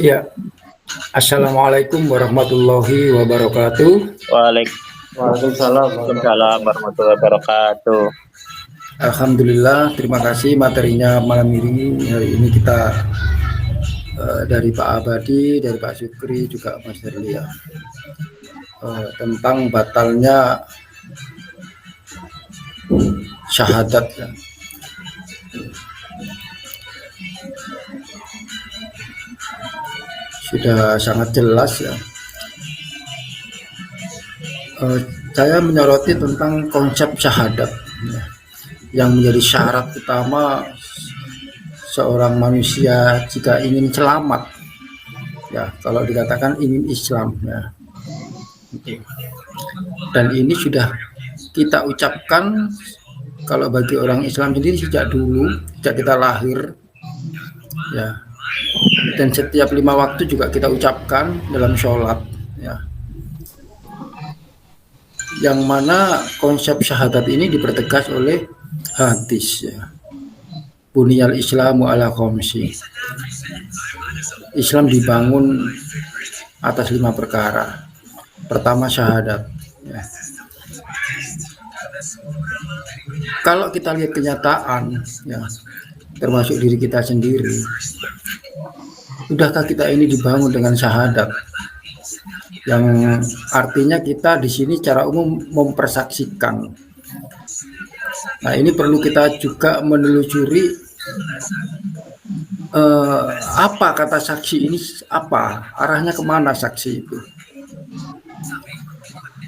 Ya, Assalamualaikum warahmatullahi wabarakatuh. Waalaikumsalam warahmatullahi wabarakatuh. Alhamdulillah, terima kasih materinya malam ini. Hari ini kita dari Pak Abadi, dari Pak Syukri, juga Mas Herlia tentang batalnya syahadat ya. Sudah sangat jelas ya. Saya menyoroti tentang konsep syahadat ya, yang menjadi syarat utama seorang manusia jika ingin selamat ya, kalau dikatakan ingin Islam ya. Dan ini sudah kita ucapkan kalau bagi orang Islam sendiri sejak dulu, sejak kita lahir ya, dan setiap 5 waktu juga kita ucapkan dalam sholat ya, yang mana konsep syahadat ini dipertegas oleh hadis ya. Buniyal Islamu ala khamsi. Islam dibangun atas 5 perkara. Pertama syahadat ya. Kalau kita lihat kenyataan ya, termasuk diri kita sendiri, sudahkah kita ini dibangun dengan syahadat? Yang artinya kita di sini secara umum mempersaksikan. Nah, ini perlu kita juga menelusuri apa kata saksi ini, apa arahnya, kemana saksi itu,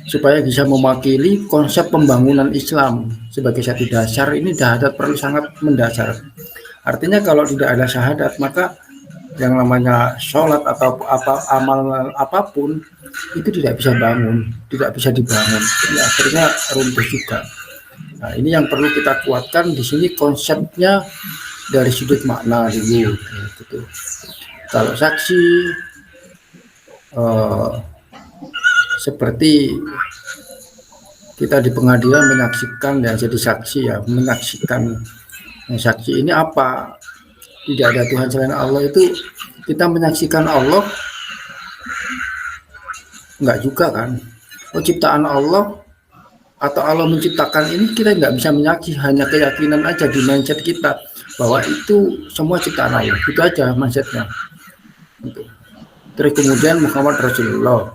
supaya bisa mewakili konsep pembangunan Islam sebagai satu dasar. Ini syahadat perlu sangat mendasar. Artinya kalau tidak ada syahadat, maka yang namanya sholat atau amal apapun itu tidak bisa bangun, tidak bisa dibangun, ya, akhirnya runtuh juga. Nah, ini yang perlu kita kuatkan di sini konsepnya dari sudut makna dulu gitu. Kalau saksi seperti kita di pengadilan menyaksikan dan jadi saksi ya, menyaksikan. Saksi ini apa? Tidak ada Tuhan selain Allah, itu kita menyaksikan Allah? Enggak juga kan? Oh, ciptaan Allah atau Allah menciptakan ini kita nggak bisa menyaksi, hanya keyakinan aja di mindset kita bahwa itu semua ciptaan Allah, itu aja mindsetnya. Terus kemudian Muhammad Rasulullah,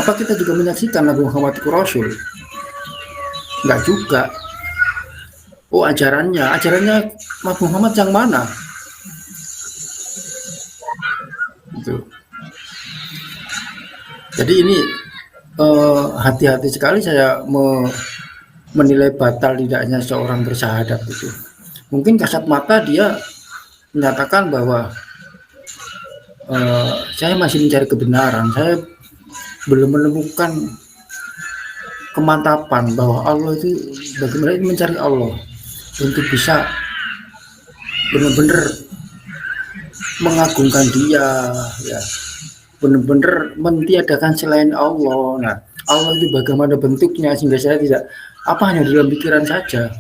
apa kita juga menyaksikan Nabi Muhammad itu Rasul? Enggak juga. Oh, ajarannya Nabi Muhammad yang mana? Itu. Jadi ini hati-hati sekali saya menilai batal tidaknya seorang bersyahadat itu. Mungkin kasat mata dia menyatakan bahwa saya masih mencari kebenaran, saya belum menemukan kemantapan bahwa Allah itu, bagaimana mencari Allah untuk bisa benar-benar mengagungkan Dia ya, benar-benar mentiadakan selain Allah. Nah, Allah itu bagaimana bentuknya sehingga saya tidak hanya dalam pikiran saja.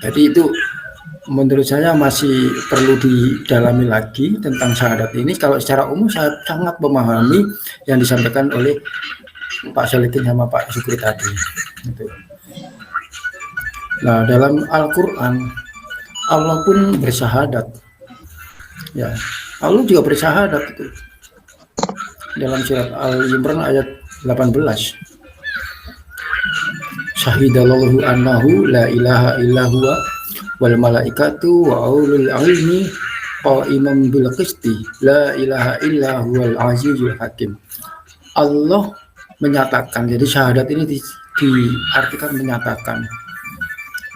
Jadi itu menurut saya masih perlu didalami lagi tentang syahadat ini. Kalau secara umum saya sangat memahami yang disampaikan oleh Pak Solikin sama Pak Syukri tadi. Gitu. Nah, dalam Al-Quran Allah pun bersyahadat. Ya, Allah juga bersyahadat itu. Dalam surat Al-Imran ayat 18. Syahidallahu annahu la ilaha illa huwa wal malaikatu wa ulul ilmi qaiman bil qisti la ilaha illa huwal azizul hakim. Allah menyatakan, jadi syahadat ini diartikan menyatakan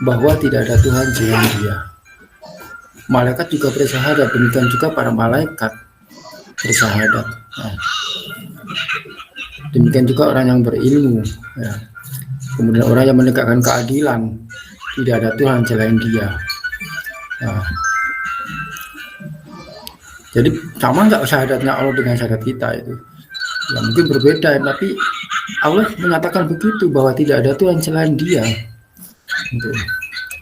bahwa tidak ada Tuhan selain Dia. Malaikat juga bersyahadat, demikian juga para malaikat bersyahadat. Nah, demikian juga orang yang berilmu ya. Kemudian orang yang menegakkan keadilan, tidak ada Tuhan selain Dia. Nah, jadi sama nggak syahadatnya Allah dengan syahadat kita itu? Ya mungkin berbeda, tapi Allah menyatakan begitu bahwa tidak ada Tuhan selain Dia.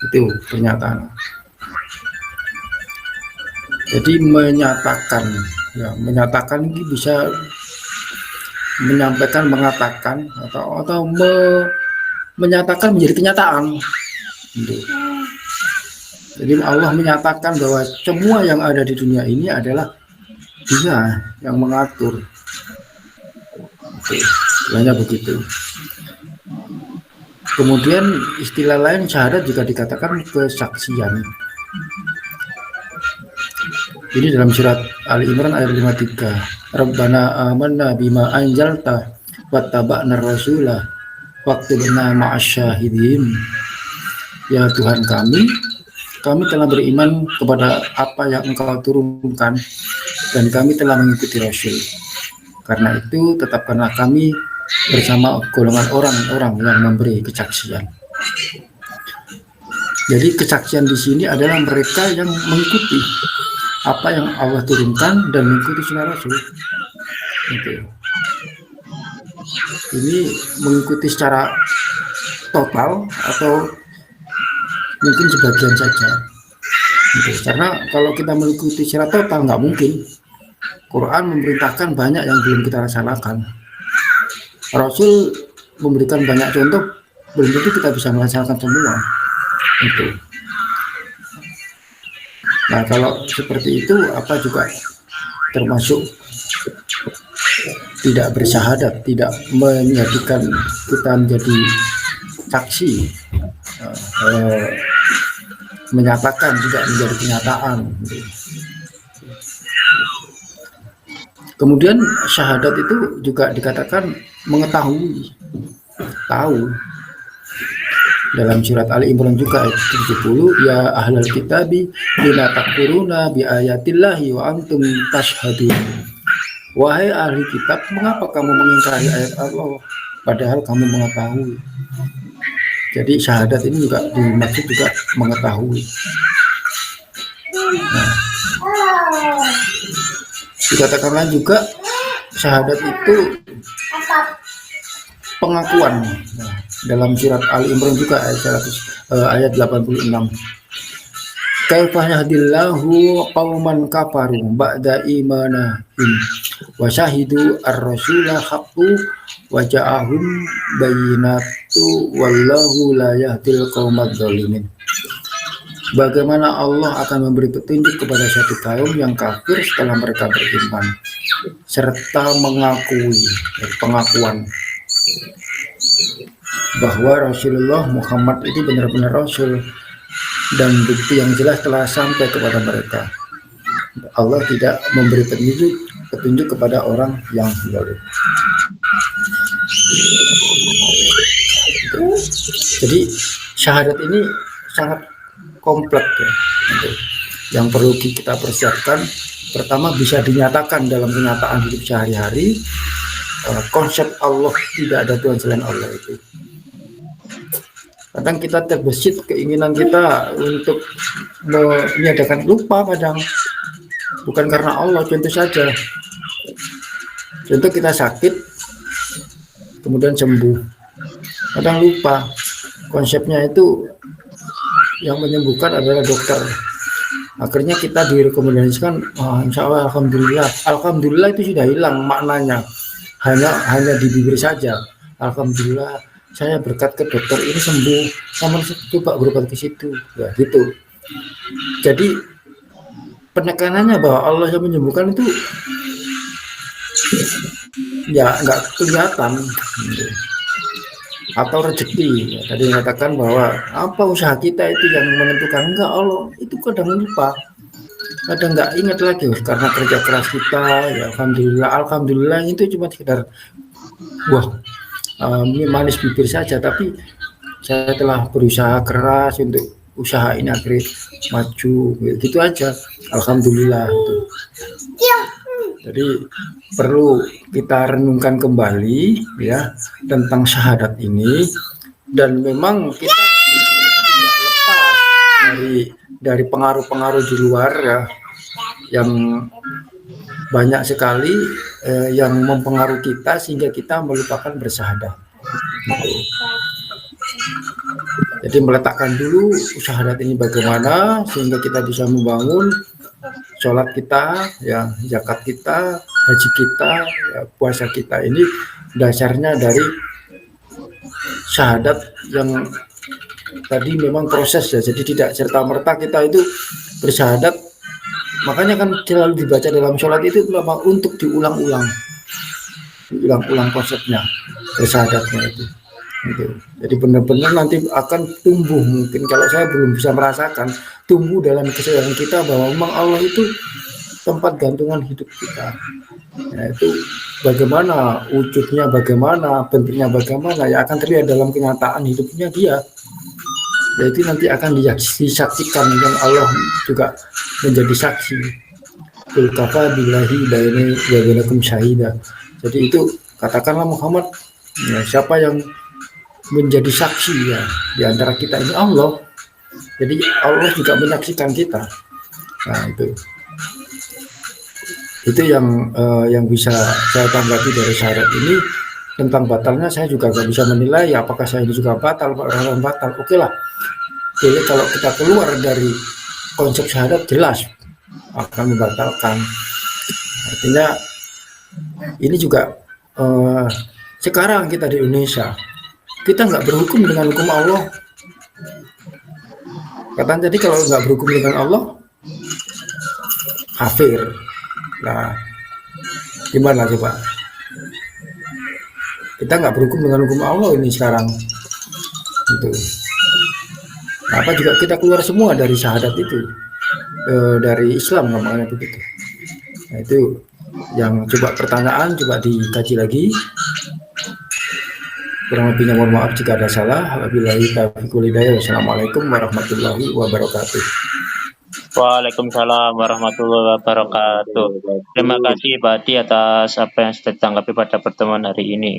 Itu pernyataan. Jadi menyatakan, ya, menyatakan ini bisa menyampaikan, mengatakan atau menyatakan menjadi kenyataan. Jadi Allah menyatakan bahwa semua yang ada di dunia ini adalah Dia yang mengatur. Hanya begitu. Kemudian istilah lain syahadat juga dikatakan kesaksian. Ini dalam surat Ali Imran ayat 53. Rabbana amanna bima anjalta wattaba'na rasulah waktubna ma'asyahidin. Ya Tuhan kami telah beriman kepada apa yang Engkau turunkan dan kami telah mengikuti Rasul. Karena itu tetapkanlah kami bersama golongan orang-orang yang memberi kesaksian. Jadi kesaksian di sini adalah mereka yang mengikuti apa yang Allah turunkan dan mengikuti sunnah Rasul. Gitu. Ini mengikuti secara total atau mungkin sebagian saja. Gitu. Karena kalau kita mengikuti secara total nggak mungkin. Quran memerintahkan banyak yang belum kita laksanakan. Rasul memberikan banyak contoh, belum tentu kita bisa melaksanakan semua. Itu. Nah kalau seperti itu apa juga termasuk tidak bersyahadat, tidak menjadikan kita menjadi saksi, menyatakan tidak menjadi kenyataan. Kemudian syahadat itu juga dikatakan mengetahui, tahu. Dalam surat Ali Imran juga ayat 70, ya ahlal kitabi lima takfuruna bi ayatillahi wa antum tashhadun. Wahai ahli kitab, mengapa kamu mengingkari ayat Allah padahal kamu mengetahui? Jadi syahadat ini juga dimaksud juga mengetahui. Nah, dikatakanlah juga syahadat itu pengakuan. Nah, dalam surat Ali Imran juga ayat 86. Kaifa yahdillahu qauman kafaru ba'da imanihim wa syahidu ar-rasula haqqu wa ja'ahum bayyinatu wallahu la yahdil qaumadz zalimin. Bagaimana Allah akan memberi petunjuk kepada satu kaum yang kafir setelah mereka beriman serta mengakui, pengakuan bahwa Rasulullah Muhammad itu benar-benar Rasul dan bukti yang jelas telah sampai kepada mereka. Allah tidak memberi petunjuk kepada orang yang zalim. Jadi syahadat ini sangat kompleks ya. Yang perlu kita persiapkan pertama bisa dinyatakan dalam kenyataan hidup sehari-hari. Konsep Allah tidak ada Tuhan selain Allah itu. Kadang kita terbesit keinginan kita untuk meniadakan, lupa kadang bukan karena Allah. Contoh saja, contoh kita sakit kemudian sembuh, kadang lupa konsepnya itu yang menyembuhkan adalah dokter. Akhirnya kita direkomendasikan, insya Allah alhamdulillah itu sudah hilang maknanya, hanya di bibir saja. Alhamdulillah saya berkat ke dokter ini sembuh, sama coba berobat ke situ, ya gitu. Jadi penekanannya bahwa Allah yang menyembuhkan itu ya nggak kelihatan. Atau rezeki, ya, tadi mengatakan bahwa apa usaha kita itu yang menentukan, enggak, Allah itu kadang lupa, kadang nggak ingat lagi karena kerja keras kita. Ya alhamdulillah itu cuma sekedar manis bibir saja, tapi saya telah berusaha keras untuk usaha ini akhirnya maju, gitu aja, alhamdulillah itu. Jadi perlu kita renungkan kembali ya tentang syahadat ini, dan memang kita tidak lepas dari pengaruh-pengaruh di luar ya, yang banyak sekali yang mempengaruhi kita sehingga kita melupakan bersyahadat. Jadi meletakkan dulu syahadat ini bagaimana sehingga kita bisa membangun sholat kita, ya, zakat kita, haji kita, ya, puasa kita ini dasarnya dari syahadat yang tadi memang proses ya, jadi tidak serta-merta kita itu bersyahadat. Makanya kan selalu dibaca dalam sholat itu memang untuk diulang-ulang konsepnya, bersyahadatnya itu. Gitu. Jadi benar-benar nanti akan tumbuh, mungkin kalau saya belum bisa merasakan, tumbuh dalam kesadaran kita bahwa memang Allah itu tempat gantungan hidup kita. Nah, itu bagaimana wujudnya, bagaimana bentuknya, bagaimana ya akan terlihat dalam kenyataan hidupnya dia. Jadi nanti akan disaksikan dan Allah juga menjadi saksi. Kafa billahi baini wa bainakum syahida. Jadi itu katakanlah Muhammad, ya, siapa yang menjadi saksi ya di antara kita ini Allah. Jadi Allah juga menyaksikan kita. Nah, itu yang bisa saya tanggapi dari syarat ini. Tentang batalnya saya juga nggak bisa menilai apakah saya ini juga batal atau batal. Oke lah. Jadi kalau kita keluar dari konsep syahadat jelas akan membatalkan. Artinya ini juga sekarang kita di Indonesia kita nggak berhukum dengan hukum Allah. Katanya jadi kalau nggak berhukum dengan Allah kafir. Nah, gimana coba? Kita nggak berhukum dengan hukum Allah ini sekarang. Gitu. Apa juga kita keluar semua dari syahadat itu, dari Islam namanya begitu. Nah, itu yang coba pertanyaan coba dikaji lagi. Kurang lebihnya mohon maaf jika ada salah. Wabillahi taufiq wal hidayah. Wassalamualaikum warahmatullahi wabarakatuh. Waalaikumsalam warahmatullahi wabarakatuh. Terima kasih Pak Adi atas apa yang sudah ditanggapi pada pertemuan hari ini.